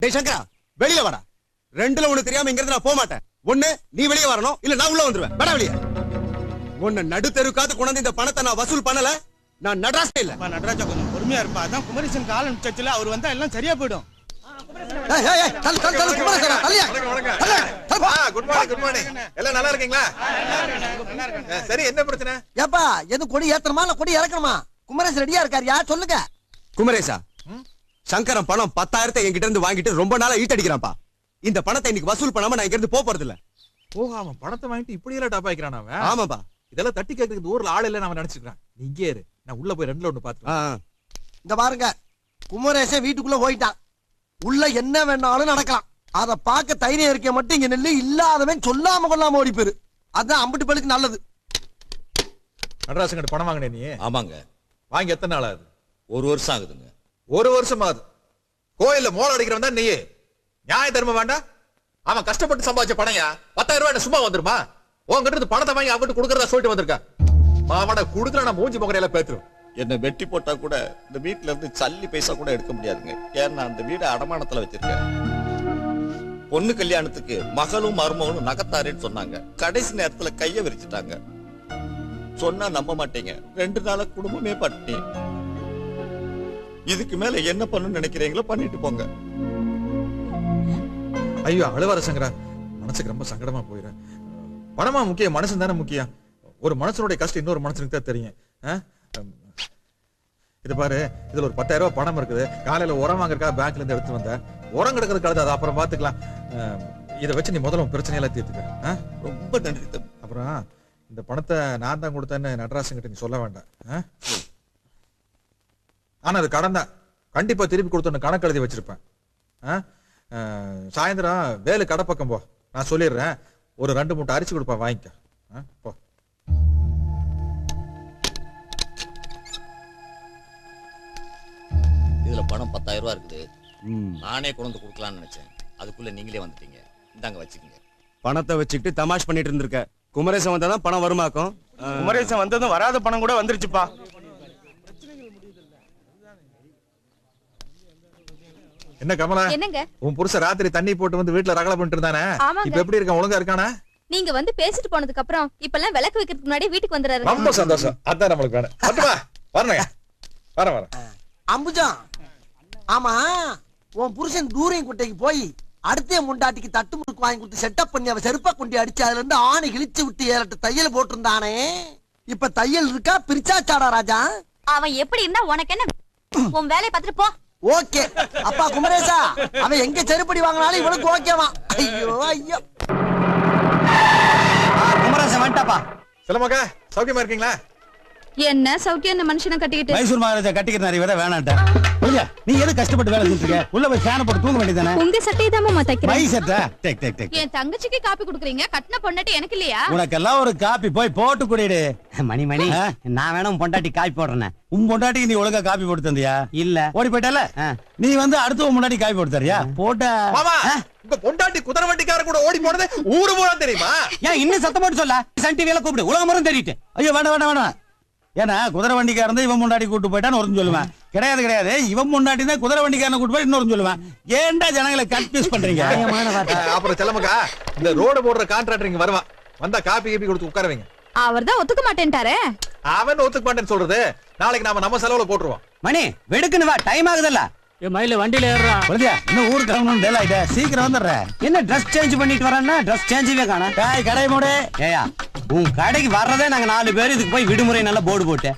டேய் சங்கரா வெளிய வாடா. ரெண்டுல ஒண்ணு தெரியாம இங்க இருந்து நான் போக மாட்டேன். ஒண்ணு நீ வெளிய வரணும், இல்ல நான் உள்ள வந்துருவேன். வாடா வெளிய. உன்னை நடுத்தெருக்காவது கொண்டாந்து இந்த பணத்தை நான் வசூல் பண்ணல. நான் நடராஜே இல்ல. நடராஜா கொஞ்சம் பொறுமையா இருப்பா. அதான் குமரேசன் கால் அனுப்பிச்சல, அவர் வந்தா எல்லாம் சரியா போயிடும். எல்லாம் நல்லா இருக்கீங்களா? சரி, என்ன பிரச்சனை? ஏப்பா எது கொடி ஏத்தணுமா இல்ல கொடி இறக்கணுமா? குமரேசன் ரெடியா இருக்காருயா, சொல்லுங்க. குமரேசா, சங்கரன் பணம் 10,000 என்கிட்ட இருந்து வாங்கிட்டு ரொம்ப நாளா ஈட்டடிக்கிறான்ப்பா. இந்த பணத்தை இன்னைக்கு வசூல் பண்ணாம நான் இங்க இருந்து போறது இல்ல. ஓ, அவன் பணத்தை வாங்கிட்டு இப்படி எல்லாம் டாப் ஆயிக்கிறான் அவன். ஆமாப்பா. இதெல்லாம் தட்டி கேட்கறதுக்கு ஊர்ல ஆள் இல்ல நான் நினைச்சுக்கிறான். நீ இங்கே இரு, நான் உள்ள போய் ரெண்டுல ஒண்ணு பாத்துறேன். இந்த பாருங்க, குமரேசன் வீட்டுக்குள்ள போயிட்டான். உள்ள என்ன வேணாலும் நடக்கலாம். அத பாக்க தைரியம் இருக்க மட்டும் இங்க நெல்லு இல்லாதவன் சொல்லாம கொள்ளாம ஓடி போயிரு. அதான் அம்பட்டு பழுக்கு நல்லது. நடராசன் கிட்ட பணம் வாங்கினே நீ? ஆமாங்க. வாங்கி எத்தனை நாள் ஆகுது? 1 வருஷம் ஆகுதுங்க. 1 வருஷம் ஆகுது. கோயில்ல மோளம் அடிக்கிறவன் தான் நீ. நியாய தர்மம் வேண்டாம்? அவன் கஷ்டப்பட்டு சம்பாதிச்ச பணையா 10,000 ரூபாய் சும்மா வந்துருமா? உங்ககிட்ட இருந்து பணத்தை வாங்கி அவங்கிட்ட கொடுக்கறதா சொல்லிட்டு வந்திருக்கா. அவனை கொடுக்கல நான் மூஞ்சி முகரையில பேத்துரும். என்ன வெட்டி போட்டா கூட இந்த வீட்டுல இருந்து சல்லி பைசா கூட எடுக்க முடியாதுங்க. ஏன்னா அந்த வீடு அடமானத்துல வச்சிருக்கேன். பொண்ணு கல்யாணத்துக்கு மகளும் மருமகனும் நகத்தாரேன்னு சொன்னாங்க. கடைசி நேரத்துல கைய விரிச்சுட்டாங்க. சொன்னா நம்ப மாட்டீங்க, 2 நாளா குடும்பமே பட்டினி. இதுக்கு மேல என்ன பண்ணணும்னு நினைக்கிறீங்களோ பண்ணிட்டு போங்க. ஐயோ, அழுவார சங்கரா, மனசுக்கு ரொம்ப சங்கடமா போயிடும். பணமா முக்கியம், மனசு தானே முக்கியம். ஒரு மனுஷனுடைய கஷ்டம் இன்னொரு மனுஷனுக்கு தான் தெரியும். இது பாரு, இதுல ஒரு 10,000 ரூபாய் பணம் இருக்குது. காலையில உரம் வாங்கறதுக்காக பேங்க்ல இருந்து எடுத்து வந்தேன். உரம் கிடக்கிறது கழுது, அதை அப்புறம் பாத்துக்கலாம். இதை வச்சு நீ முதல்ல பிரச்சனையெல்லாம் தீர்த்துக்க. ரொம்ப நன்றி. அப்புறம் இந்த பணத்தை நான் தான் கொடுத்தேன்னு நடராசன் கிட்ட நீ சொல்ல வேண்டாம். ஆனா அது கடன் தான். கண்டிப்பா திருப்பி கொடுத்தோன்னு கணக்கு எழுதி வச்சிருப்பேன். சாயந்தரம் வேலு கடை பக்கம் போ, நான் சொல்லிடுறேன். ஒரு 2 மூட்டை அரிசி கொடுப்பேன், வாங்கிக்க. போ. இதுல பணம் 10,000 ரூபாய் இருக்குது. நானே கொண்டு கொடுக்கலாம்னு நினைச்சேன். அதுக்குள்ள நீங்களே வந்துட்டீங்க. இந்தாங்க வச்சுக்கோங்க. பணத்தை வச்சுக்கிட்டு தமாஷ் பண்ணிட்டு இருந்திருக்க. குமரேசன் வந்தாதான் பணம் வருமாக்கும். குமரேசன் வந்ததும் வராத பணம் கூட வந்துருச்சுப்பா. என்ன கமலா, உன் புருஷன் ராத்திரி தண்ணி போட்டு வந்து வீட்டுல ரகலை பண்ணிட்டு இருந்தானே, இப்ப எப்படி இருக்கான்? ஒழுங்கா இருக்கானா? நீங்க வந்து பேசிட்டு போனதுக்கு அப்புறம் இப்பெல்லாம் விளக்கு வைக்கிறதுக்கு முன்னாடி வீட்டுக்கு வந்துறாரு. ரொம்ப சந்தோஷம். அதான் நம்மளுக்கு வேணும். வரட்டுமா? வரணுங்க. வரேன். அம்புஜா, ஆமா, உன் புருஷன் தூரம் குட்டைக்கு போய் அடுத்த முண்டாட்டிக்கு தட்டு முறுக்கு வாங்கி கொடுத்து செட்டப் பண்ணி அவ செருப்பா கொண்டு அடிச்சு அதுல இருந்து ஆணி கிழிச்சு விட்டு 7-8 தையல் போட்டிருந்தானே. இப்ப தையல் இருக்கா? பிரிச்சாச்சாடா ராஜா? அவன் எப்படி இருந்தா உனக்கு என்ன? உன் வேலையை பார்த்துட்டு போ. ஓகே அப்பா குமரேசா, அவன் எங்க செருப்படி வாங்கினாலும் இவனுக்கு ஓகேவா? ஐயோ ஐயோ. குமரேசன் வந்துட்டாப்பா. செல்லமாக்கா, சௌக்கியமா இருக்கீங்களா? என்ன சௌக்கியம் இந்த மனுஷனை கட்டிக்கிட்டு? மைசூர் மகாராஜா கட்டிக்கிறாரு, இவர வேணான்ட்டா. நீ எது கஷ்டப்பட்டு வேலை செஞ்சுட்டு இருக்க? உள்ள போய் ஃபேன் போட்டு தூங்க வேண்டியதானே? உங்க சட்டையை தான் மாமா தைக்கிறேன். மை சட்டை டேக் டேக் டேக். என் தங்கச்சிக்கு காப்பி குடுக்குறீங்க, கட்டின பொண்டாட்டி எனக்கு இல்லையா? உனக்கெல்லாம் ஒரு காப்பி போய் போட்டு குடிடு. மணி நான் வேணும் பொண்டாட்டி காப்பி போடுறேன். உன் பொண்டாட்டிக்கு நீ ஒழுங்கா காப்பி போட்டு தந்தியா? இல்ல. ஓடி போயிட்டால. நீ வந்து அடுத்த உன் முன்னாடி காப்பி போட்டு தரியா? போட்ட மாமா, உங்க பொண்டாட்டி குதிரை வண்டிக்கார கூட ஓடி போனது ஊரு பூரா தெரியுமா? ஏன் இன்னும் சத்தம் போட்டு சொல்ல? சன் டிவில கூப்பிடு, உலகமரம் தெரியிட்டு. ஐயோ வேண்டாம். ஏன்னா குதிரை வண்டிக்காரன் இவன் முன்னாடி கூட்டு போயிட்டான்னு ஒரு சொல்லுவேன். கிடையாது, இவன் முன்னாடி தான் குதிரை வண்டிக்காரனை கூட்டு போய் இன்னொரு சொல்லுவேன். ஏன்டா ஜனங்களை கன்ஃபியூஸ் பண்றீங்க? அப்புறம் செல்லமாக்கா, இந்த ரோடு போடுற கான்ட்ராக்டர் இங்க வருவான். வந்தா காப்பி கொடுத்து உட்கார வைங்க. அவர்தான் ஒத்துக்க மாட்டேன்ட்டாரே. அவன் ஒத்துக்க மாட்டேன்னு சொல்றது, நாளைக்கு நாம நம்ம செலவுல போட்டுருவோம். மணி வெடுக்குன்னு வா, டைம் ஆகுதுல்ல. மயில வண்டியில ஏறா. இன்னும் ஊருக்கு கிளம்பணும், டேல் ஆயிட்ட. சீக்கிரம் வந்துடுறேன். என்ன ட்ரெஸ் சேஞ்ச் பண்ணிட்டு வரான்னா ட்ரெஸ் சேஞ்சவே காணோம். கடை மூடு. ஏயா, உன் கடைக்கு வர்றதே நாங்க 4 பேர் இதுக்கு போய் விடுமுறை நல்லா போர்டு போட்டு.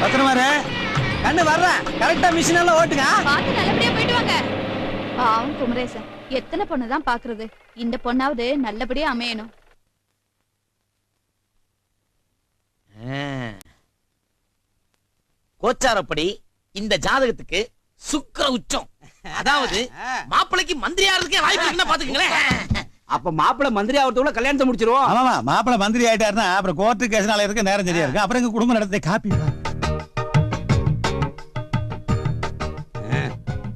பத்திரமா கண்ணு வர்றேன். கரெக்டா மிஷின் எல்லாம் ஓட்டுங்க. பார்த்து நல்லபடியா போயிட்டு வாங்க. பாவம் குமரேசன், எத்தனை பொண்ணுதான் பாக்குறது? இந்த பொண்ணாவது நல்லபடியா அமையணும். கோச்சாரப்படி இந்த ஜாதகத்துக்கு சுக்கிர உச்சம். அதாவது மாப்பிளைக்கு மந்திரி ஆகிறதுக்கே வாய்ப்பு இருக்குன்னா பாத்துக்கங்களேன். அப்ப மாப்பிள்ளை மந்திரி ஆகிறதுக்குள்ள கல்யாணத்தை முடிச்சிருவோம். ஆமா, மாப்பிள்ளை மந்திரி ஆயிட்டாருன்னா அப்புறம் கோர்ட்டு கேஸ் நாளை இருக்கு, நேரம் சரியா இருக்கு. அப்புறம் எங்க குடும்ப நடத்த காப்பி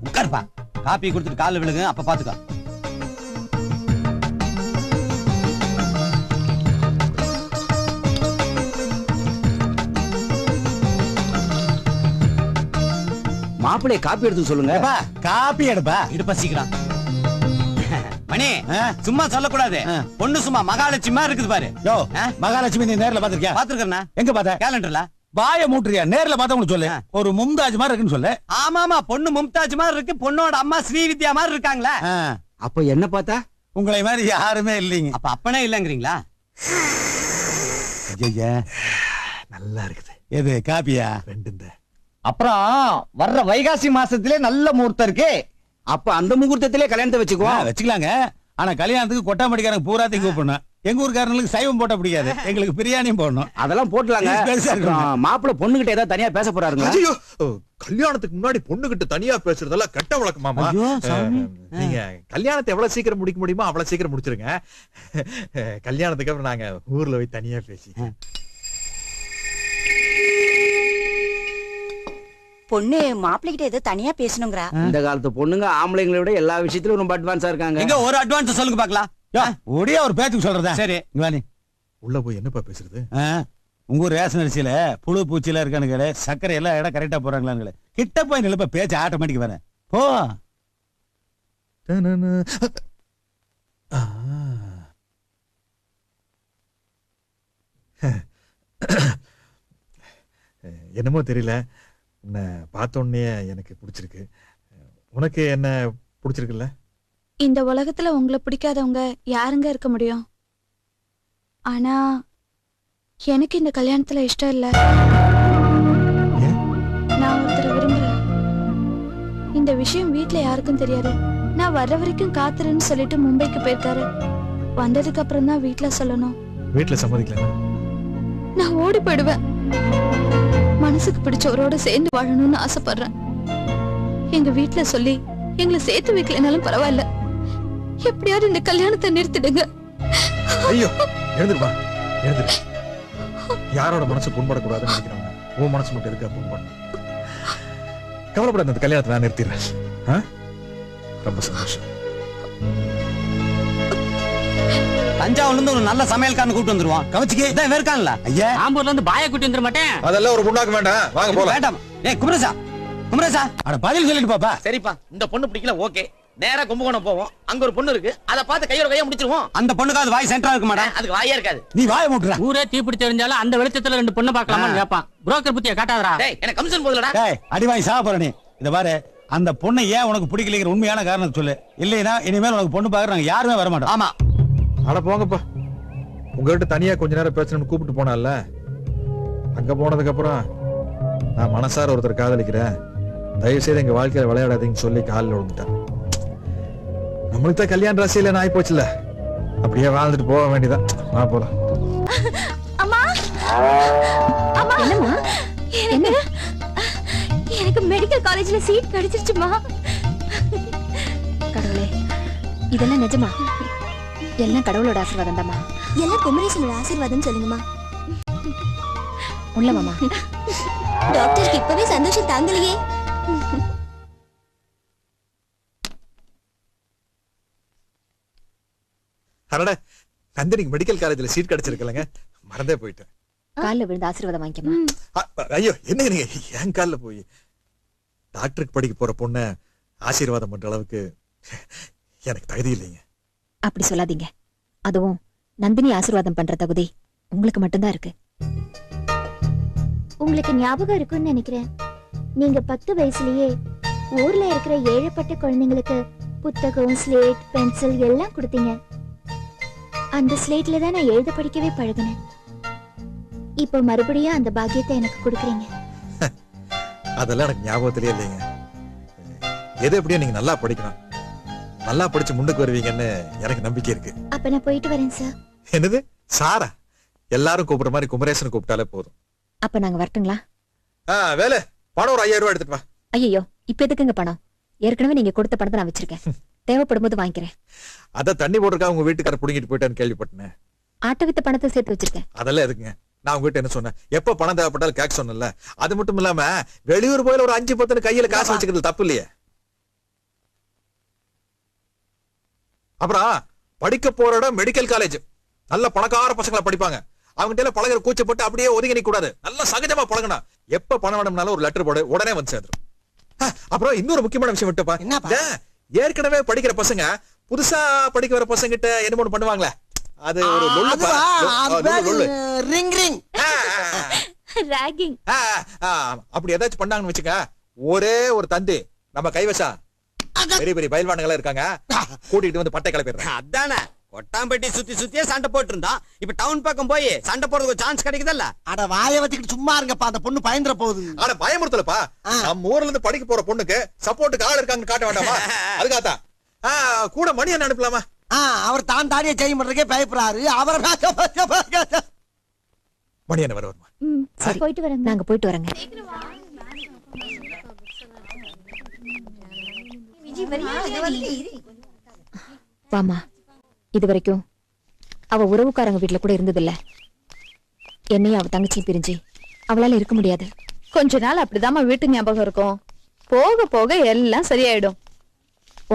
உட்காருப்பா. காப்பி கொடுத்துட்டு காலில் விழுங்க, அப்ப பாத்துக்கோ. மாப்பிள்ளைய காப்பி எடுத்து சொல்லுங்க. காப்பி எடுப்பா. எடுப்பா சீக்கிரம். மணி சும்மா சொல்லக்கூடாது. பொண்ணு சும்மா மகாலட்சுமி இருக்குது பாரு. மகாலட்சுமி நீ நேர்ல பாத்திருக்கியா? பாத்துருக்கா? எங்க பாத்த? கேலண்டர்ல. பாய மூட்டுறியா? நேர்ல பார்த்தவங்களுக்கு சொல்லு. ஒரு மும்தாஜ் மாதிரி இருக்குன்னு சொல்லு. ஆமாமா, பொண்ணு மும்தாஜ் மாதிரி இருக்கு. பொண்ணோட அம்மா ஸ்ரீவித்யா மாதிரி இருக்காங்களா? அப்ப என்ன பார்த்தா? உங்களை மாதிரி யாருமே இல்லைங்க. அப்ப அப்பனே இல்லங்கிறீங்களா? ஐயா நல்லா இருக்குது. எது காப்பியா? ரெண்டு. அப்புறம் வர்ற வைகாசி மாசத்திலே நல்ல முகூர்த்தம் இருக்கு. அப்ப அந்த முகூர்த்தத்திலே கல்யாணத்தை வச்சுக்கலாங்க. ஆனா கல்யாணத்துக்கு கொட்டாமடிக்காரங்க பூராத்தையும் கூப்பிடணும். எங்க ஊருக்காரங்களுக்கு சைவம் போட்ட பிடிக்காது. எங்களுக்கு பிரியாணியும் போடணும். அதெல்லாம் போட்டுலாங்க. மாப்பிள்ள பொண்ணுகிட்ட ஏதாவது தனியா பேச போறாருங்க. ஐயோ, கல்யாணத்துக்கு முன்னாடி பொண்ணுகிட்ட தனியா பேசுறதெல்லாம் கெட்ட வழக்கமாமா. நீங்க கல்யாணத்தை எவ்வளவு சீக்கிரம் முடிக்க முடியுமோ அவ்வளவு சீக்கிரம் முடிச்சிருங்க. கல்யாணத்துக்கு அப்புறம் நாங்க ஊர்ல போய் தனியா பேசி. பொண்ணு மாப்பிள்ளைகிட்ட ஏதோ தனியா பேசணுங்கறா. இந்த காலத்து பொண்ணுங்க ஆம்பளைங்களை விட எல்லா விஷயத்திலும் ரொம்ப அட்வான்ஸா இருக்காங்க. எங்க ஒரு அட்வான்ஸ் சொல்லுங்க பாக்கலாம். ஒடியா ஒரு பேச்சுக்கு சொல்றதா? சரி வாணி. உள்ள போய் என்னப்பா பேசுறது? உங்க ஊர் ரேஷன் அரிசியில புழு பூச்சில இருக்கானுங்களே, சக்கரை எல்லாம் இடம் கரெக்டா போறாங்களான்னு கிட்ட போய் நிலப்ப பேச்சு ஆட்டோமேட்டிக் வரேன். போ. என்னமோ தெரியல, உன்னை பார்த்த உடனே எனக்கு பிடிச்சிருக்கு. உனக்கு என்ன பிடிச்சிருக்குல்ல? இந்த உலகத்துல உங்களை பிடிக்காதவங்க யாருங்க இருக்க முடியும்? ஆனா எனக்கு இந்த கல்யாணத்துல இஷ்டம் இல்ல. நான் ஒருத்தரை விரும்புறேன். இந்த விஷயம் வீட்டுல யாருக்கும் தெரியாது. நான் வர்ற வரைக்கும் காத்துறேன்னு சொல்லிட்டு மும்பைக்கு போயிருக்காரு. வந்ததுக்கு அப்புறம் தான் வீட்டுல சொல்லணும். வீட்டுல சம்மதிக்கல. நான் ஓடி போயிடுவேன். மனசுக்கு பிடிச்சவரோட சேர்ந்து வாழணும்னு ஆசைப்படுறேன். எங்க வீட்டுல சொல்லி எங்களை சேர்த்து வைக்கலனாலும் பரவாயில்ல, எப்படியாவது இந்த கல்யாணத்தை நிறுத்திடுங்க. ஐயோ, எழுந்துருமா, எழுந்துரு. யாரோட மனசு புண்படக்கூடாதுன்னு நினைக்கிறவங்க உன் மனசு மட்டும் இருக்கா புண்படணும். கவலைப்படாத, இந்த கல்யாணத்தை நான் நிறுத்திடுறேன். ரொம்ப சந்தோஷம். தஞ்சாவூர்ல இருந்து ஒரு நல்ல சமையல்காரன் கூட்டு வந்துருவான். கவச்சிக்கே இதான் இருக்கான்ல. ஐயா, ஆம்பூர்ல இருந்து பாய கூட்டி வந்துட மாட்டேன். அதெல்லாம் ஒரு புண்ணாக்க வேண்டாம், வாங்க போலாம். வேண்டாம். ஏய் குமரேசா, குமரேசா, அட பதில் சொல்லிட்டு பாப்பா. சரிப்பா, இந்த பொண்ணு பிடிக்கல, ஓகே. நேரா கும்பகோணம் போவோம். அங்க ஒரு பொண்ணு இருக்கு, அத பார்த்து கையோட கையா முடிச்சிருவோம். அந்த பொண்ணுக்கு அது வாய் சென்டரா இருக்க மாட்டேன். அதுக்கு வாயா இருக்காது. நீ வாயை மூட்டுற. ஊரே தீப்பிடி தெரிஞ்சாலும் அந்த வெளிச்சத்துல ரெண்டு பொண்ணு பார்க்கலாமான்னு கேட்பான். புரோக்கர் புத்திய காட்டாதடா. டேய், எனக்கு கமிஷன் போதுலடா. டேய், அடி வாங்கி சாக போற நீ. இத பாரு, அந்த பொண்ணை ஏன் உனக்கு பிடிக்கலைங்கிற உண்மையான காரணத்தை சொல்லு. இல்லைன்னா இனிமேல் உனக்கு பொண்ணு பார்க்க நாங்க யாருமே வர மாட்டோம். ஆமா. அட போங்கப்பா. உங்ககிட்ட தனியா கொஞ்ச நேரம் பேசணும்னு கூப்பிட்டு போனால, அங்க போனதுக்கு அப்புறம் நான் மனசார ஒருத்தர் காதலிக்கிறேன், தயவு செய்து எங்க வாழ்க்கையில விளையாடாதீங்கன்னு சொல்லி காலில் விழுந்துட்டேன். நம்மளுக்கு தான் கல்யாண ராசியில நான் ஆகி போச்சுல, அப்படியே வாழ்ந்துட்டு போக வேண்டியதான். வா போலாம். அம்மா, அம்மா, என்னம்மா? என்ன? எனக்கு மெடிக்கல் காலேஜ்ல சீட் கிடைச்சிருச்சுமா. கடவுளே, இதெல்லாம் நிஜமா? எல்லாம் கடவுளோட ஆசீர்வாதம் தாமா. எல்லாம் குமரேசனோட ஆசீர்வாதம் சொல்லுங்கம்மா. உள்ள மாமா. டாக்டருக்கு இப்பவே சந்தோஷம் தாங்கலையே. அடடா, நந்தினிக்கு மெடிக்கல் காலேஜ்ல சீட் கிடைச்சிருக்கலங்க, மறந்தே போயிட்டேன். கால்ல விழுந்து ஆசீர்வாதம் வாங்கிக்கமா. ஐயோ, என்ன நீங்க என் காலில் போய் டாக்டருக்கு படிக்க போற பொண்ண ஆசீர்வாதம் பண்ற அளவுக்கு எனக்கு தகுதி இல்லைங்க. அப்படி சொல்லாதீங்க. அதுவும் நந்தினி ஆசீர்வாதம் பண்ற தகுதி உங்களுக்கு மட்டும்தான் இருக்கு. உங்களுக்கு ஞாபகம் இருக்குன்னு நினைக்கிறேன். நீங்க 10 வயசுலயே ஊர்ல இருக்கிற ஏழைப்பட்ட குழந்தைங்களுக்கு புத்தகம், ஸ்லேட், பென்சில் எல்லாம் கொடுத்தீங்க. அந்த ஸ்லேட்ல தான் நான் எழுத படிக்கவே பழகினேன். இப்போ மறுபடியும் அந்த பாக்கியத்தை எனக்கு கொடுக்குறீங்க. அதெல்லாம் எனக்கு ஞாபகத்திலே இல்லைங்க. எது எப்படியும் நீங்க நல்லா படிக்கணும், நல்லா படிச்சு முன்னுக்கு வருவீங்கன்னு எனக்கு நம்பிக்கை இருக்கு. அப்ப நான் போயிட்டு வரேன் சார். என்னது சாரா? எல்லாரும் கூப்பிடுற மாதிரி குமரேசன் கூப்பிட்டாலே போதும். அப்ப நாங்க வரட்டுங்களா? வேலை பணம் ஒரு 5000 ரூபாய் எடுத்துட்டு வா. ஐயோ, இப்ப எதுக்குங்க பணம்? ஏற்கனவே நீங்க கொடுத்த பணத்தை நான் வச்சிருக்கேன். தேவைப்படும் போது வாங்கிக்கிறேன். அத தண்ணி போடுறதுக்காக உங்க வீட்டுக்கார புடிங்கிட்டு போயிட்டான்னு கேள்விப்பட்டேன். ஆட்டோ வித்த பணத்தை சேர்த்து வச்சிருக்கேன். அதெல்லாம் எதுக்குங்க? நான் உங்ககிட்ட என்ன சொன்னேன்? எப்ப பணம் தேவைப்பட்டாலும் கேட்க சொன்னல. அது மட்டும் இல்லாம வெளியூர் போயில ஒரு 5-10 கையில காசு வச்சுக்கிறது தப்பு இல்லையே. அப்புறம் படிக்க போற இடம் மெடிக்கல் காலேஜ். நல்ல பணக்கார பசங்களை படிப்பாங்க. அவங்க பழகிற கூச்சப்பட்டு அப்படியே ஒதுங்கி நிக்க கூடாது. நல்லா சகஜமா பழகணும். எப்ப பணம் வேணும்னாலும் ஒரு லெட்டர் போடு, உடனே வந்து சேர்ந்துரும். அப்புறம் இன்னொரு முக்கியமான விஷயம் விட்டுப்பா. என்னப்பா? ஏற்கனவே படிக்கிற பசங்க புதுசா படிக்க வர பசங்க கிட்ட என்ன ஒண்ணு பண்ணுவாங்களே, அது ஒரு லொல்லுப்பா. Ring ring ragging. அப்படி ஏதாச்சும் பண்ணாங்கன்னு வச்சுக்க, ஒரே ஒரு தந்தி நம்ம கைவசம் பெரிய பெரிய பயில்வானுங்களா இருக்காங்க, கூட்டிட்டு வந்து பட்டை கிளப்பிடுறேன். அதானே கொட்டாம்பட்டி சுத்தி சுத்தியே சண்டை போட்டு இருந்தான். இப்ப டவுன் பக்கம் போய் சண்டை போறதுக்கு சான்ஸ் கிடைக்குதல்ல. அட வாயை வச்சுக்கிட்டு சும்மா இருங்கப்பா, அந்த பொண்ணு பயந்துற போகுது. ஆனா பயமுறுத்தலப்பா, நம்ம ஊர்ல இருந்து படிக்க போற பொண்ணுக்கு சப்போர்ட்டுக்கு ஆள் இருக்காங்கன்னு காட்ட வேண்டாமா? அதுக்காகத்தான் கூட மணி என்ன அனுப்பலாமா? அவர் தான் தாடியை செய்ய பண்றதுக்கே பயப்படுறாரு. அவரை மணி என்ன வருமா? சரி போயிட்டு வரேங்க. நாங்க போயிட்டு வரேங்க. வாமா. இது வரைக்கும் அவ உறவுக்காரங்க வீட்டுல கூட இருந்ததில்ல. என்னையும் அவ தங்கச்சியும் பிரிஞ்சு அவளால இருக்க முடியாது. கொஞ்ச நாள் அப்படிதாம்மா வீட்டு ஞாபகம் இருக்கும், போக போக எல்லாம் சரியாயிடும்.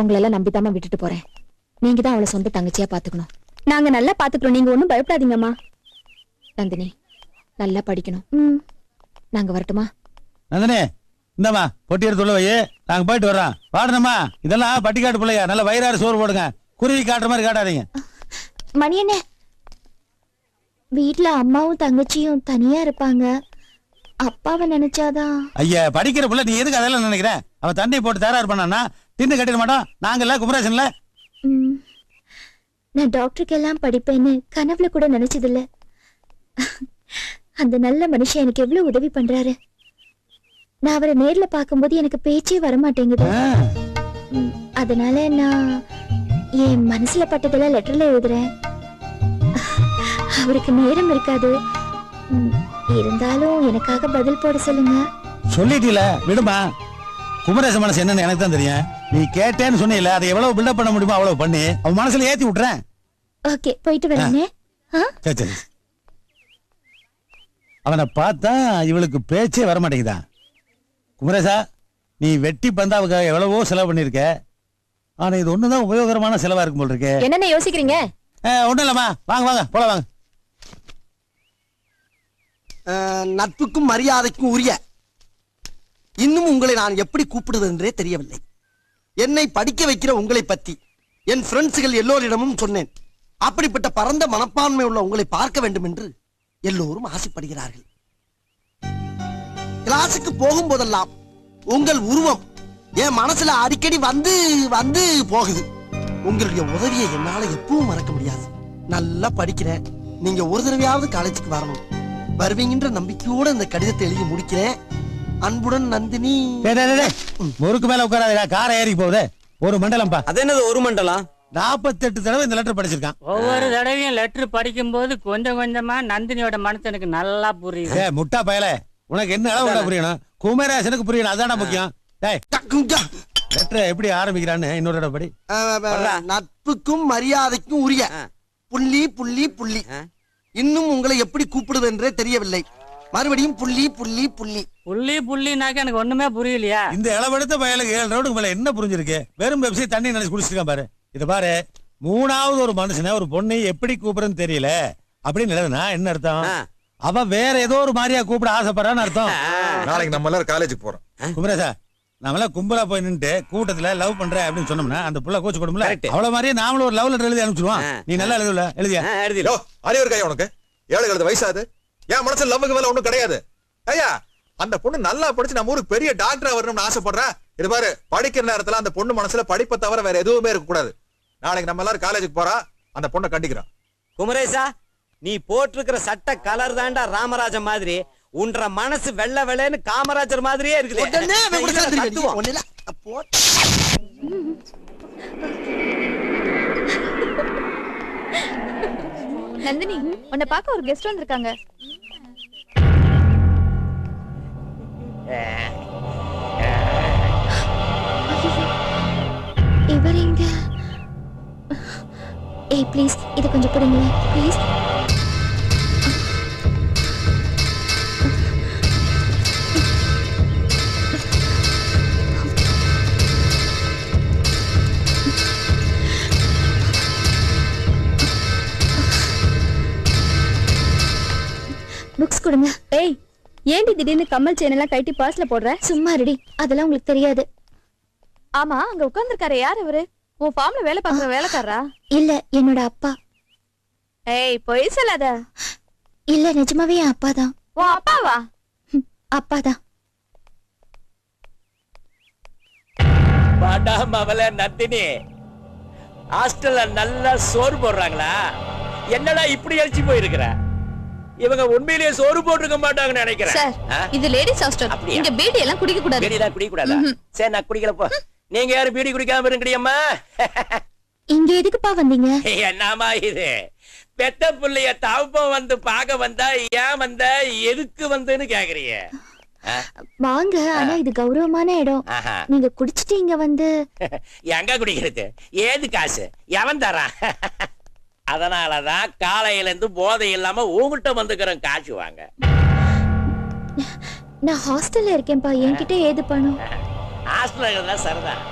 உங்களெல்லாம் நம்பிதாமா விட்டுட்டு போறேன். நீங்க தான் அவளை சொந்த தங்கச்சியா பாத்துக்கணும். நாங்க நல்லா பாத்துக்கிறோம், நீங்க ஒண்ணும் பயப்படாதீங்கம்மா. நந்தினி நல்லா படிக்கணும். நாங்க வரட்டுமா? நந்தினி இந்தம்மா பொட்டி எடுத்து உள்ள வை, நாங்க போயிட்டு வர்றோம். பாடணுமா? இதெல்லாம் பட்டிக்காட்டு பிள்ளையா, நல்ல வயிறாறு சோறு போடுங்க. குருவி காட்டுற மாதிரி காட்டாதீங்க. மணி என்ன, வீட்டுல அம்மாவும் தங்கச்சியும் தனியா இருப்பாங்க, அப்பாவை நினைச்சாதான். ஐயா படிக்கிற பிள்ளை, நீ எதுக்கு அதெல்லாம் நினைக்கிற? அவன் தண்ணி போட்டு தயாரா பண்ணா தின்னு கட்டிட மாட்டோம் நாங்கல்ல, குமரேசன்ல. நான் டாக்டருக்கு எல்லாம் படிப்பேன்னு கனவுல கூட நினைச்சதில்ல. அந்த நல்ல மனுஷன் எனக்கு எவ்வளவு உதவி பண்றாரு. நான் அவரை நேர்ல பார்க்கும்போது எனக்கு பேச்சே வரமாட்டேங்குது. அதனால நான் என் மனசுல பட்டதெல்லாம் லெட்டர்ல எழுதுறேன். அவருக்கு நேரம் இருக்காது, இருந்தாலும் எனக்காக பதில் போட சொல்லுங்க. சொல்லிட்டீல விடுமா. குமரேச மனசு என்னன்னு எனக்கு தான் தெரியும். நீ கேட்டேன்னு சொன்னீல, அதை எவ்வளவு பில்டப் பண்ண முடியுமோ அவ்வளவு பண்ணி அவன் மனசுல ஏத்தி விட்டுறேன். ஓகே போயிட்டு வரேனே. சரி சரி. அவனை பார்த்தா இவளுக்கு பேச்சே வர மாட்டேங்குதா. குமரேசா, நீ வெட்டி பந்தாவுக்கு எவ்வளவோ செலவு பண்ணிருக்க, ஆனா இது ஒண்ணுதான் உபயோகரமான செலவா இருக்கும் போல் இருக்கு. என்னென்ன யோசிக்கிறீங்க? ஒண்ணும் இல்லம்மா, வாங்க வாங்க போல வாங்க. நட்புக்கும் மரியாதைக்கும் உரிய, இன்னும் உங்களை நான் எப்படி கூப்பிடுவது என்றே தெரியவில்லை. என்னை படிக்க வைக்கிற உங்களை பற்றி என் ஃப்ரெண்ட்ஸுகள் எல்லோரிடமும் சொன்னேன். அப்படிப்பட்ட பரந்த மனப்பான்மை உள்ள உங்களை பார்க்க வேண்டும் என்று எல்லோரும் ஆசைப்படுகிறார்கள். கிளாஸுக்கு போகும் போதெல்லாம் உங்கள் உருவம் என் மனசுல அடிக்கடி வந்து வந்து போகுது. உங்களுடைய உதவியை என்னால எப்பவும் மறக்க முடியாது. நல்லா படிக்கிறேன், நீங்க ஒரு தடவையாவது காலேஜுக்கு வரணும். வருவீங்கன்ற நம்பிக்கையோட இந்த கடிதத்தை எழுதி முடிக்கிறேன். அன்புடன் நந்தினி. முறுக்கு மேல உட்காராதா, காரை ஏறி போகுது. ஒரு மண்டலம் பா. அது என்னது ஒரு மண்டலம்? 48 தடவை இந்த லெட்டர் படிச்சிருக்கான். ஒவ்வொரு தடவையும் லெட்டர் படிக்கும் போது கொஞ்சம் கொஞ்சமா நந்தினியோட மனசு எனக்கு நல்லா புரியுது. முட்டா பயல, உனக்கு என்ன அளவு புரியணும்? குமரேசனுக்கு புரியணும், அதான முக்கியம். லெட்டர் எப்படி ஆரம்பிக்கிறான்னு இன்னொரு தடவை படி. நட்புக்கும் மரியாதைக்கும் உரிய புள்ளி புள்ளி புள்ளி, இன்னும் உங்களை எப்படி கூப்பிடுவது என்றே தெரியவில்லை. மறுபடியும் புள்ளி புள்ளி புள்ளி புள்ளி புள்ளினாக்க எனக்கு ஒண்ணுமே புரியலையா? இந்த இளவெடுத்த பயலுக்கு 7 ரவுண்டுக்கு மேல என்ன புரிஞ்சிருக்கு? வெறும் பெப்சி தண்ணி நினைச்சு குடிச்சிருக்கான் பாரு. இத பாரு, மூணாவது ஒரு மனுஷனை ஒரு பொண்ணை எப்படி கூப்பிடுறன்னு தெரியல அப்படின்னு எழுதுனா என்ன அர்த்தம்? அவ வேற ஏதோ ஒரு மாதிரியா கூப்பிட ஆசைப்படுறான்னு அர்த்தம். நாளைக்கு நம்ம எல்லாரும் காலேஜுக்கு போறோம். குமரேசா, நம்மள கும்பலா போய் நின்று கூட்டத்துல லவ் பண்றேன் அப்படின்னு சொன்னோம்னா அந்த புள்ள கோச்சு கொடும்ல, அவ்வளவு மாதிரியே நாமளும் ஒரு லவ் லெட்டர் எழுதி அனுப்பிச்சிடுவோம். நீ நல்லா எழுதுல எழுதியா? அறிவு இருக்கா உனக்கு? 7 வயசாது. என் மனசுல லவ்வுக்கு வேலை ஒண்ணும் கிடையாது. ஐயா, அந்த பொண்ணு நல்லா படிச்சு நம்ம ஊருக்கு பெரிய டாக்டரா வரணும்னு ஆசைப்படுறேன். இது பாரு, படிக்கிற நேரத்துல அந்த பொண்ணு மனசுல படிப்பை தவிர வேற எதுவுமே இருக்க கூடாது. நாளைக்கு நம்ம எல்லாரும் காலேஜுக்கு போறா, அந்த பொண்ணை கண்டிக்கிறான். குமரேசா, நீ போட்டிருக்கிற சட்ட கலர் தாண்டா ராமராஜன் மாதிரி. உன்ற மனசு வெள்ள வெள்ளன்னு காமராஜர் மாதிரியே இருக்குது. நந்தினி, உன்னை பார்க்க ஒரு கெஸ்ட் வந்திருக்காங்க. இவர் எங்க? ஏய் ப்ளீஸ், இது கொஞ்சம் பிடிங்க ப்ளீஸ். புக்ஸ் கொடுங்க. ஏய், ஏண்டி திடீர்னு கம்மல் செயின் எல்லாம் கட்டி பர்ஸ்ல போடுற? சும்மா ரெடி, அதெல்லாம் உங்களுக்கு தெரியாது. ஆமா, அங்க உட்கார்ந்திருக்காரு யார் அவரு? உன் ஃபார்ம்ல வேலை பார்க்குற வேலைக்காரரா? இல்ல, என்னோட அப்பா. ஏய், பொய் சொல்லாத. இல்ல, நிஜமாவே என் அப்பா தான். உன் அப்பாவா? அப்பா தான். மேடம் அவள நந்தினி ஹாஸ்டல்ல நல்லா சோறு போடுறாங்களா? என்னடா இப்படி அழிச்சு போயிருக்கிற? இவங்க உண்மையிலேயே சோறு போட்டுருக்க மாட்டாங்கன்னு நினைக்கிறேன். சார், இது லேடிஸ் ஹாஸ்டல். இங்க பீடி எல்லாம் குடிக்க கூடாது. பீடி தான் குடிக்க கூடாதா? சரி, நான் குடிக்கலப்போ. நீங்க யாரும் பீடி குடிக்காம இருக்கீங்கம்மா? இங்க எதுக்குப்பா வந்தீங்க? என்னமா இது? பெத்த புள்ளைய தாப்பம் வந்து பாக்க வந்தா ஏன் வந்த, எதுக்கு வந்தேன்னு கேக்குறீங்க? வாங்க, ஆனா இது கௌரவமான இடம். நீங்க குடிச்சிட்டு இங்க வந்து எங்க குடிக்கிறது? ஏது காசு எவன் தரான்? அதனாலதான் காலையில இருந்து போதை இல்லாம உங்ககிட்ட வந்துக்கிறேன், காசு வாங்க. நான் ஹாஸ்டல்ல இருக்கேன்பா, என்கிட்ட ஏது பணம்? ஹாஸ்டல்ல சரிதான்,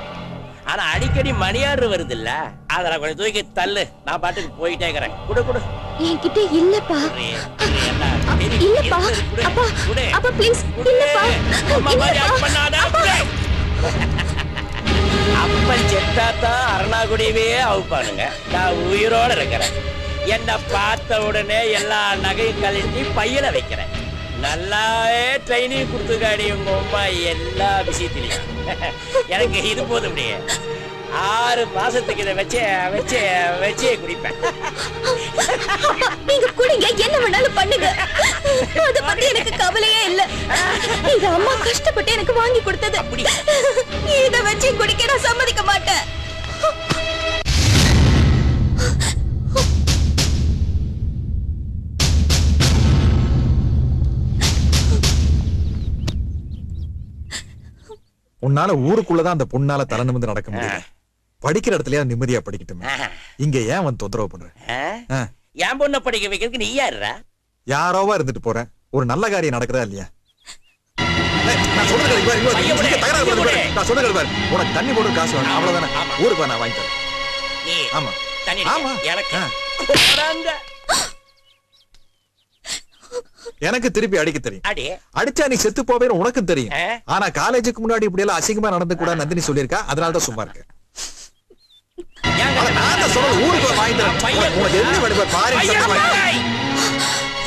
ஆனா அடிக்கடி மணியாடு வருது இல்ல, அதெல்லாம் கொஞ்சம் தூக்கி தள்ளு, நான் பாட்டுக்கு போயிட்டே இருக்கிறேன். குடு குடு. என்கிட்ட இல்லப்பா. இல்லப்பா. அப்பா, அப்பா ப்ளீஸ். இல்லப்பா. அப்பன் செத்தாத்தான் அருணாகுடியவே அவுப்பானுங்க. நான் உயிரோட இருக்கிறேன். என்ன பார்த்த உடனே எல்லா நகையும் கழட்டி பையில வைக்கிறேன். நல்லாவே ட்ரைனிங் கொடுத்துக்காடி உங்க அம்மா எல்லா விஷயத்திலையும். எனக்கு இது போதும் முடிய 6 மாசத்துக்கு இதை வச்சே வச்சே வச்சே குடிப்பேன். நீங்க குடிங்க, என்ன வேணாலும் பண்ணுங்க, அத பத்தி எனக்கு கவலையே இல்ல. இது அம்மா கஷ்டப்பட்டு எனக்கு வாங்கி கொடுத்தது. இத வச்சு குடிக்க நான் சம்மதிக்க மாட்டேன். உன்னால ஊருக்குள்ளதான் அந்த பொண்ணால தலை நிமிர்ந்து நடக்க முடியல. படிக்கிற இடத்துலயா நிம்மதியா படிக்கட்டும். இங்க ஏன் வந்து தொந்தரவு பண்ற? என் பொண்ணை படிக்க வைக்கிறதுக்கு நீ யாருடா? யாரோவா இருந்துட்டு போறேன். ஒரு நல்ல காரியம் நடக்குதா இல்லையா? உனக்கு தண்ணி போட்டு காசு வேணும், அவ்வளவுதானே? ஊருக்கு நான் வாங்கி தரேன். ஆமா ஆமா, எனக்கு திருப்பி அடிக்க தெரியும். அடிச்சா நீ செத்து போவே உனக்கும் தெரியும். ஆனா காலேஜுக்கு முன்னாடி இப்படி எல்லாம் அசிங்கமா நடந்து கூட நந்தினி சொல்லியிருக்கா, அதனாலதான் சும்மா இருக்கேன்.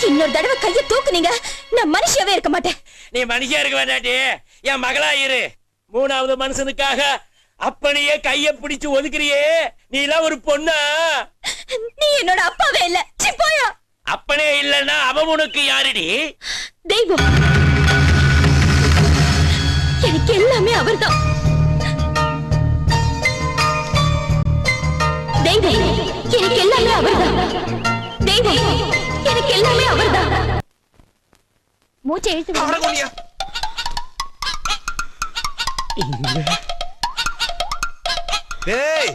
இன்னொரு தடவை கைய தூக்குனீங்க, நான் மனுஷியாவே இருக்க மாட்டேன். நீ மனுஷியா இருக்க வேண்டாட்டி என் மகளா இரு. 3வது மனுஷனுக்காக அப்பனையே கைய பிடிச்சு ஒதுக்குறியே, நீ எல்லாம் ஒரு பொண்ணா? நீ என்னோட அப்பாவே இல்ல. சி போயா. அப்பனே இல்லன்னா அவன் உனக்கு யாருடி? தெய்வம். எனக்கு எல்லாமே அவர்தான். தெய்வம், எனக்கு எல்லாமே அவர்தான். தெய்வம், எனக்கு எல்லாமே அவர்தான். மூச்சை இழுத்து விடு. டேய்,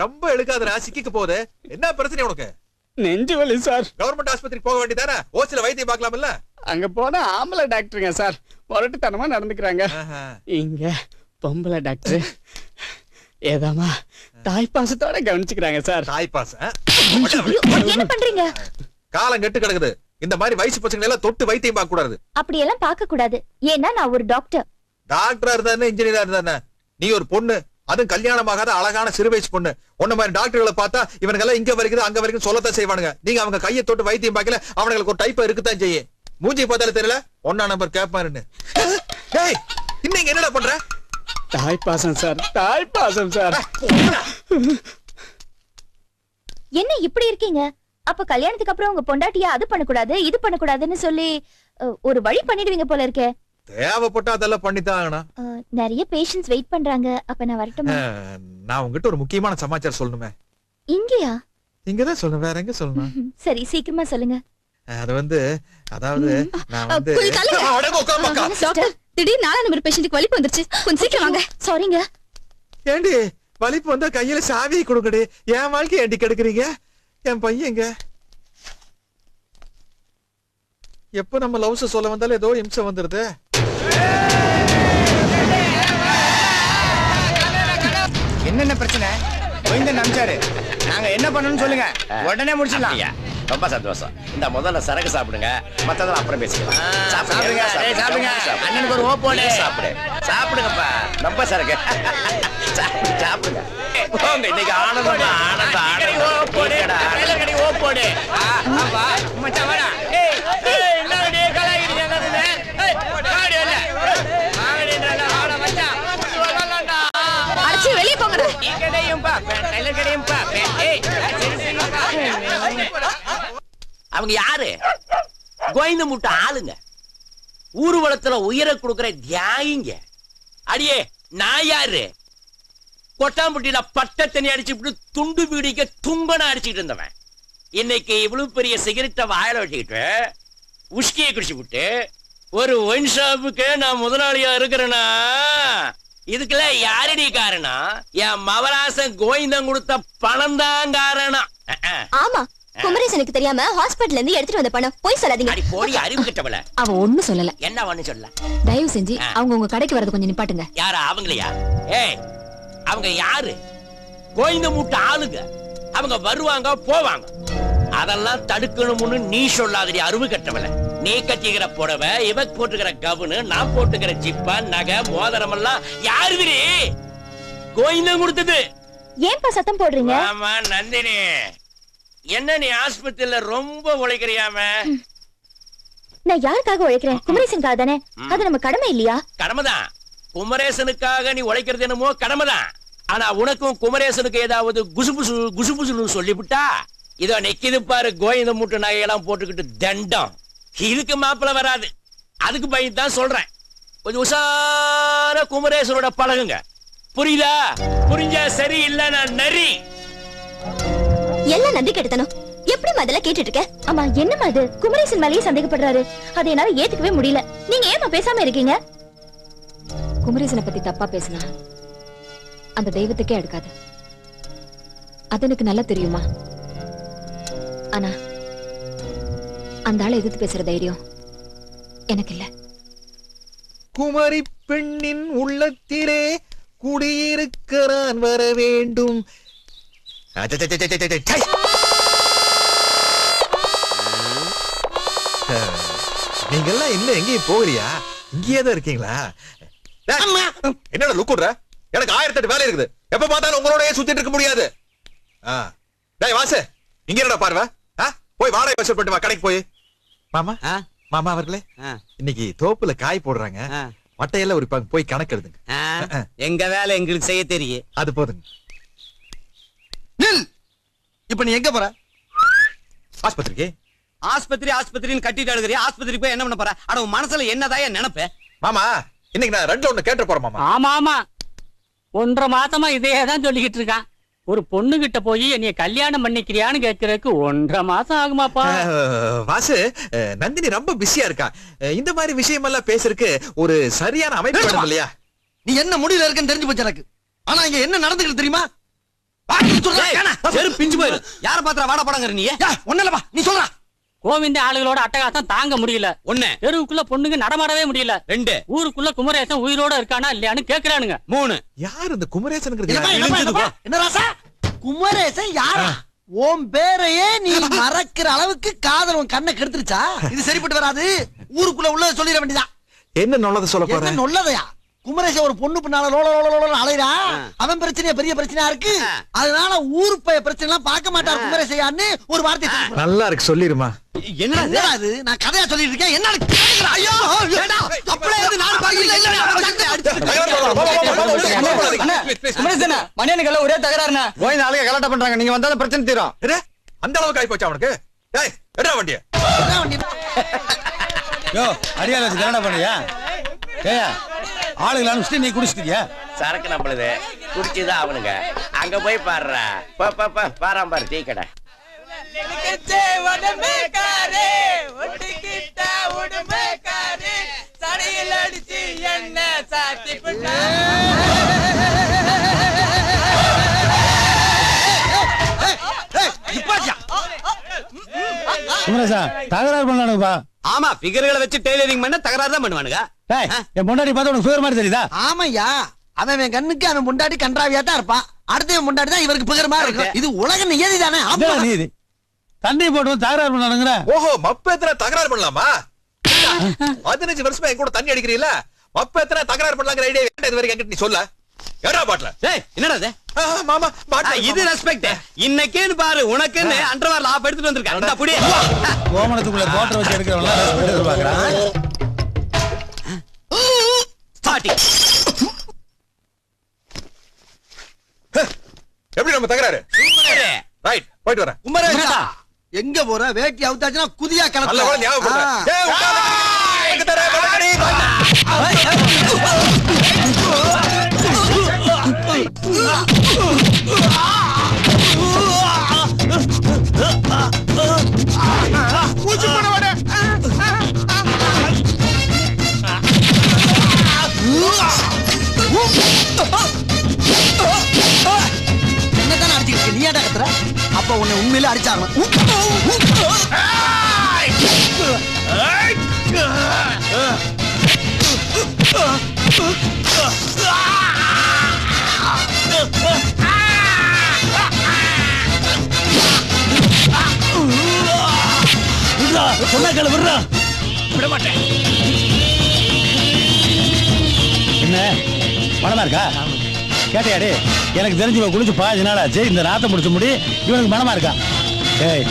ரொம்ப இழுக்காதடா, சிக்கிக்க போகுது. என்ன பிரச்சனை உனக்கு? நெஞ்சு வலி சார். கவர்மெண்ட் ஆஸ்பத்திரிக்கு போக வேண்டியதானே? ஓசில வைத்தியம் பார்க்கலாம்ல? அங்க போனா ஆம்பளை டாக்டருங்க சார், முரட்டுத்தனமா நடந்துக்கிறாங்க. இங்க பொம்பளை டாக்டர் ஏதாமா தாய்ப்பாசத்தோட கவனிச்சுக்கிறாங்க சார். தாய்ப்பாசம்? என்ன பண்றீங்க? காலம் கெட்டு கிடக்குது. இந்த மாதிரி வயசு பசங்க எல்லாம் தொட்டு வைத்தியம் பார்க்க கூடாது. அப்படி எல்லாம் பார்க்க கூடாது. ஏன்னா நான் ஒரு டாக்டர். டாக்டரா இருந்தானே, இன்ஜினியரா இருந்தானே, நீ ஒரு பொண்ணு, அதுவும் கல்யாணமாகாத அழகான சிறு வயசு பொண்ணு. உன்ன மாதிரி டாக்டர்களை பார்த்தா இவனுங்க எல்லாம் இங்க வரைக்கும் அங்க வரைக்கும் சொல்லத்தான் செய்வானுங்க. நீங்க அவங்க கையை தொட்டு வைத்தியம் பார்க்கல, அவனுங்களுக்கு ஒரு டைப் இருக்குதான் செய்யும். மூஞ்சி பார்த்தாலே தெரியல 1ஆம் நம்பர் கேட்பாருன்னு. இன்னைக்கு என்னடா பண்ற? தாய்ப்பாசம் சார், தாய்ப்பாசம் சார். என்ன இப்படி இருக்கீங்க? அப்ப கல்யாணத்துக்கு அப்புறம் உங்க பொண்டாட்டியா அது பண்ணக்கூடாது இது பண்ணக்கூடாதுன்னு சொல்லி ஒரு வழி பண்ணிடுவீங்க போல இருக்கே. தேவைப்பட்டா அதெல்லாம் பண்ணித்தான். நிறைய பேஷண்ட்ஸ் வெயிட் பண்றாங்க. அப்ப நான் வரட்டுமா? நான் உங்ககிட்ட ஒரு முக்கியமான சமாச்சாரம் சொல்லணுமே. இங்கயா? இங்கதான் சொல்லணும், வேற எங்க சொல்லணும்? சரி, சீக்கிரமா சொல்லுங்க. அது வந்து, அதாவது நான் வந்து டாக்டர், திடீர்னு 4ஆம் நம்பர் பேஷண்ட்டுக்கு வலிப்பு வந்துருச்சு, கொஞ்சம் சீக்கிரம் வாங்க. சாரிங்க. ஏண்டி வலிப்பு வந்தா கையில சாவியை கொடுங்கடி. என் வாழ்க்கை ஏண்டி கெடுக்குறீங்க? என் பையங்க எப்ப நம்ம லவ்ஸ் சொல்ல வந்தாலும் ஏதோ இம்சை வந்துருது. என்னென்ன பிரச்சனை? கோவிந்தன் நம்பிச்சாரு, நாங்க என்ன பண்ணணும்னு சொல்லுங்க, உடனே முடிச்சிடலாம். ரொம்ப சந்தோஷம். இந்த முதல்ல சரக்கு சாப்பிடுங்க, மத்ததெல்லாம் அப்புறம் பேசிக்கலாம். சாப்பிடுங்க, சாப்பிடுங்க. அண்ணனுக்கு ஒரு ஓப்போடு. சாப்பிடுங்கப்பா, ரொம்ப சரக்கு. சாப்பிடுங்க. போங்க, இன்னைக்கு ஆனந்தம் ஆனந்தம் ஓப்போடு, ஓப்போடு. மச்சான் வாடா. என்ன கலாயிடுங்க வெளியே போங்க. அவங்க யாரு? கோவிந்த முட்டை ஆளுங்க, ஊர்வலத்துல உயிரை கொடுக்கிற தியாகிங்க. அடியே நான் யாரு? கொட்டாம்பட்டியில பட்ட தண்ணி அடிச்சு துண்டு வீடிக்க தும்பன அடிச்சுட்டு இருந்தவன். இன்னைக்கு இவ்வளவு பெரிய சிகரெட்டை வாயில வச்சுக்கிட்டு உஷ்கியை குடிச்சு விட்டு ஒரு ஒயின் ஷாப்புக்கு நான் முதலாளியா இருக்கிறேன்னா இதுக்கெல்லாம் யாரடி காரணம்? என் மவராசன் கோவிந்தம் கொடுத்த பணம் தான் காரணம். ஆமா, குமரேசனுக்கு தெரியாம ஹாஸ்பிடல்ல இருந்து எடுத்துட்டு வந்த பணம் போய் சொல்லாதீங்க. அடி போடி, அறிவு கிட்டவள. அவ ஒண்ணு சொல்லல. என்ன ஒண்ணு சொல்லல? தயவு செஞ்சு அவங்க உங்க கடைக்கு வரது கொஞ்சம் நிப்பாட்டுங்க. யாரா அவங்களையா? ஏய், அவங்க யாரு? கோவிந்த மூட்டை ஆளுங்க. அவங்க வருவாங்க போவாங்க. அதெல்லாம் தடுக்கணும்னு நீ சொல்லாதடி, அறிவு கட்டவள. நீ கட்டிக்கிற புடவை, இவ போட்டுக்கிற கவுனு, நான் போட்டுக்கிற ஜிப்பா, நகை, மோதிரம் எல்லாம் யாருது? கோவிந்தம் கொடுத்தது. ஏன்பா சத்தம் போடுறீங்க? ஆமா நந்தினி, என்ன நீ ஆஸ்பத்திரியில ரொம்ப உழைக்கிறியாம? நான் யாருக்காக உழைக்கிறேன்? குமரேசனுக்காக தானே. அது நம்ம கடமை இல்லையா? கடமைதான். குமரேசனுக்காக நீ உழைக்கிறது என்னமோ கடமைதான். ஆனா உனக்கும் குமரேசனுக்கு ஏதாவது குசுபுசு குசுபுசுன்னு சொல்லிவிட்டா இதோ நெக்கிது பாரு கோவிந்த மூட்டை நகையெல்லாம் போட்டுக்கிட்டு தண்டம். இதுக்கு மாப்பிள்ள வராது. அதுக்கு பயந்து தான் சொல்றேன். கொஞ்சம் உஷார குமரேசனோட பழகுங்க. புரியுதா? புரிஞ்சா சரி, இல்ல நான் நரி. எல்லாம் நந்தி கெடுத்தனும். எப்படி முதல்ல கேட்டுட்டு இருக்க? ஆமா, என்னமா அது? குமரேசன் மேலேயே சந்தேகப்படுறாரு. அதை என்னால ஏத்துக்கவே முடியல. நீங்க ஏமா பேசாம இருக்கீங்க? குமரேசனை பத்தி தப்பா பேசினா அந்த தெய்வத்துக்கே எடுக்காது. அது எனக்கு நல்லா தெரியுமா. ஆனா அந்த ஆளை எதிர்த்து பேசுற தைரியம் எனக்கு இல்ல. குமரி பெண்ணின் உள்ளத்திலே குடியிருக்கிறான் வர வேண்டும். நீங்கெல்லாம் இன்னும் எங்கேயும் போகலையா? இங்கேயே தான் இருக்கீங்களா? என்னடா லுக்குற? எனக்கு 1008 வேலை இருக்குது. எப்ப பார்த்தாலும் உங்களோடய சுத்திட்டு இருக்க முடியாது. டேய் வாசு, இங்க என்னடா பார்வை? போய் வாடகை வசூல் பண்ணிட்டு வா கடைக்கு போய். மாமா மாமா அவர்களே, இன்னைக்கு தோப்புல காய் போடுறாங்க. மட்டையெல்லாம் ஒரு போய் கணக்கு எழுதுங்க. எங்க வேலை எங்களுக்கு செய்ய தெரியும். அது போதுங்க. நில். இப்ப நீ எங்க போற? ஆஸ்பத்திரிக்கு. ஆஸ்பத்திரின்னு கட்டிட்டு அழுகிறியா? ஆஸ்பத்திரிக்கு போய் என்ன பண்ண போற? அட உன் மனசுல என்னதான் நினைப்ப? மாமா, இன்னைக்கு நான் 2 ஒண்ணு கேட்டு போறேன் மாமா. ஆமா ஆமா, 1.5 மாசமா இதே தான் சொல்லிக்கிட்டு இருக்கான். ஒரு பொண்ணு கிட்ட போய் என்னைய கல்யாணம் பண்ணிக்கிறியான்னு கேட்கறதுக்கு 1.5 மாசம் ஆகுமாப்பா? வாசு, நந்தினி ரொம்ப பிஸியா இருக்கா. இந்த மாதிரி விஷயம் எல்லாம் பேசுறதுக்கு ஒரு சரியான அமைப்பு வேணும் இல்லையா? நீ என்ன முடிவுல இருக்குன்னு தெரிஞ்சு போச்சு எனக்கு. ஆனா இங்க என்ன நடந்துக்கிட்டு தெரியுமா? பிஞ்சு போயிரு. யார பாத்திர வாட படங்கற நீ? ஒண்ணு நீ சொல்ற. கோவிந்த ஆளுகளோட அட்டகாசம் தாங்க முடியல. 1, தெருவுக்குள்ள பொண்ணுங்க நடமாடவே முடியல. 2, ஊருக்குள்ள குமரேசன் உயிரோட இருக்கானா இல்லையான்னு கேக்குறானுங்க. 3, யார் இந்த குமரேசன்? என்ன ராசா? குமரேசன் யாரா? உன் பேரையே நீ மறக்கிற அளவுக்கு காதல் உன் கண்ணை கெடுத்துருச்சா? இது சரிப்பட்டு வராது. ஊருக்குள்ள உள்ள சொல்லிட வேண்டியதான். என்ன நல்லது சொல்ல போற? என்ன நல்லதையா? குமரேசன் ஒரு பொண்ணு பின்னால லோல அலைறா. அவன் பிரச்சனையா பெரிய பிரச்சனையா இருக்கு. அதனால ஊரு பிரச்சனை எல்லாம் பார்க்க மாட்டார் குமரேசையான்னு ஒரு வார்த்தை. நல்லா இருக்கு, சொல்லிருமா. என்னடா இது? நான் கதையா சொல்லிட்டு இருக்கேன். என்ன கேக்குற? ஐயோ ஏடா, அப்படியே இது நான் பாக்கல. குமரேசன் மணியனுக்கு ஒரே தகராறுனா கோவிந்த ஆளுங்க கலாட்டா பண்றாங்க. நீங்க வந்தா பிரச்சனை தீரும். அந்த அளவுக்கு ஆயி போச்சு அவனுக்கு. டேய் எடா வண்டிய. யோ அடியால வச்சு கலாட்டா பண்ணியா? ஏயா ஆளுங்களை அனுப்பிச்சிட்டு நீ குடிச்சிட்டியா? சரக்கு நம்மளுது, குடிச்சுதான் அவனுங்க. அங்க போய் பாடுறா. பாராம் பாரு டீ கடை. தகராறு பண்ணானுப்பா. ஆமா, பிகர்களை வச்சு டெய்லரிங் பண்ண தகராறு தான் பண்ணுவானுங்க. என் பொண்டாட்டி பார்த்தா உனக்கு சுவர் மாதிரி தெரியுதா? ஆமையா, அவன் கண்ணுக்கு அவன் பொண்டாட்டி கன்றாவியா தான் இருப்பான். அடுத்த பொண்டாட்டி தான் இவருக்கு பிகர் மாதிரி இருக்கும். இது உலக நியதி தானே? நீதி தண்ணி போட்டு தகராறு பண்ணானுங்கிற. ஓஹோ, மப்பேத்தனை தகராறு பண்ணலாமா? 15 வருஷமா என் கூட தண்ணி அடிக்கிறீல்ல, மப்பேத்தனை தகராறு பண்ணலாங்கிற ஐடியா இது வரைக்கும் என்கிட்ட நீ சொல்ல. ஏடா பாட்ல? டேய் என்னடா இது? மாமா பாட்ல இது ரெஸ்பெக்ட். இன்னைக்கேன்னு பாரு உனக்குன்னு அண்டர்வேர் ஆப் எடுத்துட்டு வந்திருக்கேன். இந்த புடி. கோமணத்துக்குள்ள கோட்டை வச்சு எடுக்கிறவங்க ரெஸ்பெக்ட் எதிர்பார்க்கறான். ஸ்டார்டிங். எப்படி நம்ம தகராறு? ரைட், போயிட்டு வரேன். குமரேசா எங்க போற? வேட்டி அவுத்தாச்சுனா குதியா நல்ல வேளை கிளம்பு. ஞாபகப்படுத்துறேன். ஏய் உட்காரு. எங்க தர பலகடி. பூச்சி பண்ண வாடே. என்னதான் அடிச்சிட்டு நீ ஏடா கத்துற? அப்ப உன்னை உண்மையில அடிச்சாகணும். சொன்னா விடுறா. விட மாட்டேன். என்ன மனமா இருக்கா? கேட்டையாடி, எனக்கு தெரிஞ்சு குளிச்சு 15 நாள் ஆச்சு. இந்த நாத்தை முடிச்ச முடி இவனுக்கு மனமா இருக்கா? ஏய்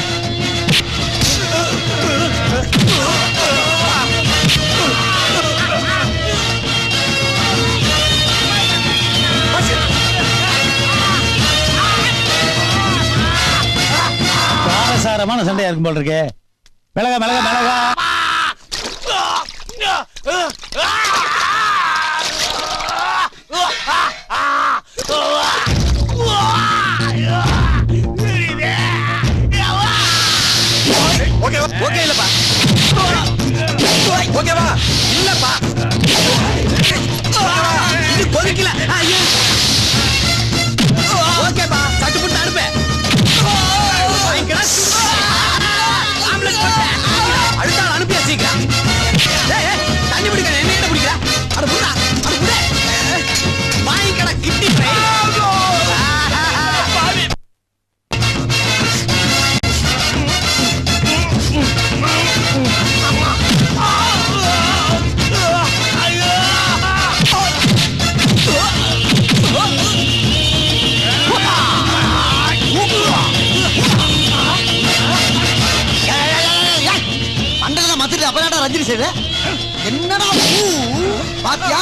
காரசாரமான சண்டையா இருக்கும் போல் இருக்கே. மிளகா மிளகா மிளகா. ஓகே இல்லப்பா. ஓகேவா? இல்லப்பா. இது கொதிக்கல. ஓகேப்பா. சட்டு புட்டு அனுப்பு. அடுத்தாள் அனுப்பியா சீக்கிரம். தண்ணி பிடிக்க என்ன பிடிக்கிற? அட புடா, அட புடா. வாங்கிக்கடா கிட்டி ஃப்ரை. ரஜினி செய்த என்னடா பாத்தியா?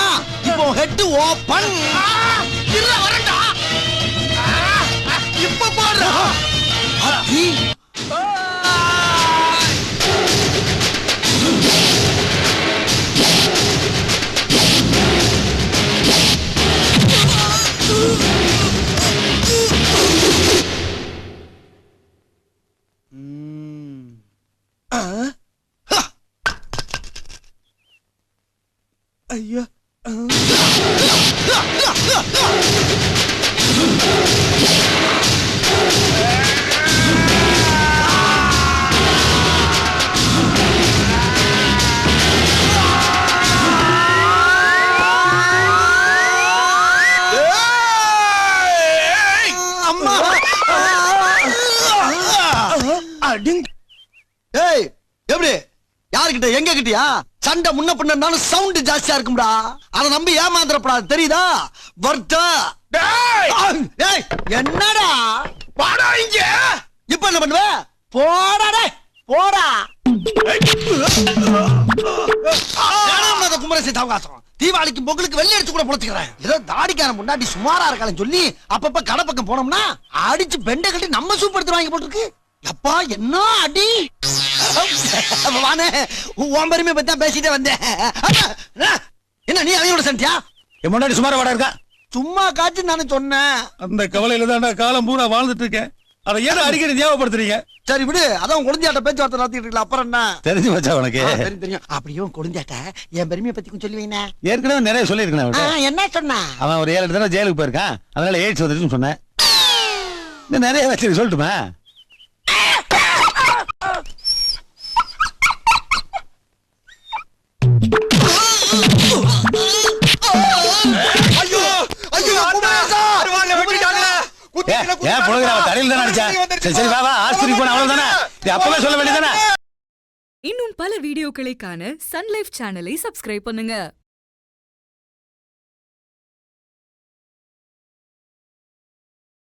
இப்போ ஹெட் ஓபன். இல்ல வரண்டா. இப்ப போடுறா. அத்தி ஐயா. அம்மா. ஏய் எப்படி? யாருக்கிட்ட? எங்க கிட்டயா? சண்டை முன்ன பின்னாலும் சவுண்ட் ஜாஸ்தியா இருக்கும்டா. அத நம்பி ஏமாந்துறப்படாது, தெரியுதா? வர்த்தா. ஏய் என்னடா? வாடா இங்க. இப்ப என்ன பண்ணுவ? போடா டேய், போடா. குமரேசன் அவகாசம். தீபாவளிக்கு பொங்கலுக்கு வெள்ளை அடிச்சு கூட பொழைச்சுக்கிறேன். ஏதோ தாடிக்கார முன்னாடி சுமாரா இருக்கான்னு சொல்லி அப்பப்ப கடை பக்கம் போனோம்னா அடிச்சு பெண்டை கட்டி நம்ம சூப் எடுத்து வாங்கி போட்டுருக்கு. அப்பா என்ன அடி! வானே உன் பெருமையை பத்தி தான் பேசிட்டே வந்தேன். என்ன நீ அவங்களோட சண்டியா? என் முன்னாடி சுமாரா வாடா இருக்கா? சும்மா காட்சி நானே சொன்னேன். அந்த கவலையில தான் காலம் பூரா வாழ்ந்துட்டு இருக்கேன். அதை ஏன் அடிக்கடி ஞாபகப்படுத்துறீங்க? சரி விடு, அதான் குழந்தையாட்ட பேச்சுவார்த்தை நடத்திட்டு இருக்கல. அப்புறம் என்ன? தெரிஞ்சு வச்சா உனக்கு? தெரியும் தெரியும். அப்படியும் குழந்தையாட்ட என் பெருமையை பத்தி கொஞ்சம் சொல்லுவீங்க. ஏற்கனவே நிறைய சொல்லியிருக்கேன். என்ன சொன்னா? அவன் ஒரு 7 தடவை ஜெயிலுக்கு போயிருக்கான். அதனால எய்ட்ஸ் வந்துருச்சுன்னு சொன்னேன். நிறைய வச்சு சொல்லட்டுமா? ஐயோ ஐயோ குமரேசா! அருவாளை வெட்டிட்டாங்க. குத்திட்டல. ஏன் புலங்கற தரையில் தானே அடிச்சா? சரி சரி வா வா ஆஸ்பத்திரிக்கு போன அவ்வளவுதானே? நீ அப்பவே சொல்ல வேண்டியதானே? இன்னும் பல வீடியோக்களை காண சன் லைஃப் சேனலை சப்ஸ்கிரைப் பண்ணுங்க.